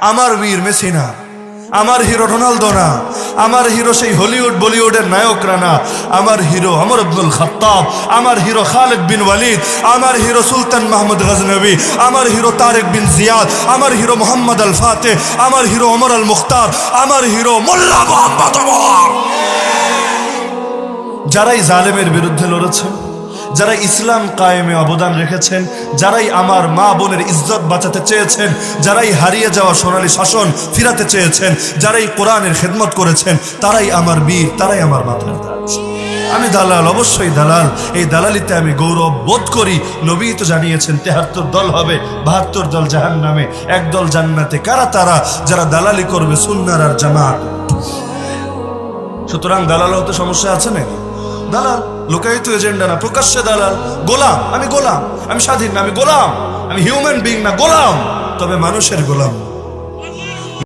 আমার বীর মেসি না, আমার হিরো রোনালদো না, আমার হিরো সেই হলিউড বলিউডের নায়করা না, আমার হিরো ওমর আব্দুল খাত্তাব, আমার হিরো খালিদ বিন ওয়ালিদ, আমার হিরো সুলতান মাহমুদ গজনবী, আমার হিরো তারেক বিন জিয়াদ, আমার হিরো মোহাম্মদ আল ফাতেহ, আমার হিরো ওমর আল মুখতার, আমার হিরো মোল্লা মোহাম্মদ ওমর। যারাই জালেমের বিরুদ্ধে লড়েছেন, যারা ইসলাম কায়েমে অবদান রেখেছেন, যারাই আমার মা বোনের ইজ্জত বাঁচাতে চেয়েছেন, যারাই হারিয়ে যাওয়া সোনালী শাসন ফিরাতে চেয়েছেন, যারাই কোরআনের খেদমত করেছেন, তারাই আমার বীর, তারাই আমার মাথার তাজ। আমি দালাল, অবশ্যই দালাল। এই দালালিতে আমি গৌরব বোধ করি। নবী তো জানিয়েছেন 73 দল হবে, 72 দল জাহান্নামে, এক দল জান্নাতে। কারা তারা? যারা দালালি করবে সুন্নাহর আর জামাত। সুতরাং দালাল হতে সমস্যা আছে না? দালাল লোকায়িত এজেন্ডা না, প্রকাশ্যে দালাল। গোলাম, আমি গোলাম, আমি স্বাধীন না, আমি গোলাম, আমি হিউম্যান বিং না, গোলাম, তবে মানুষের গোলাম।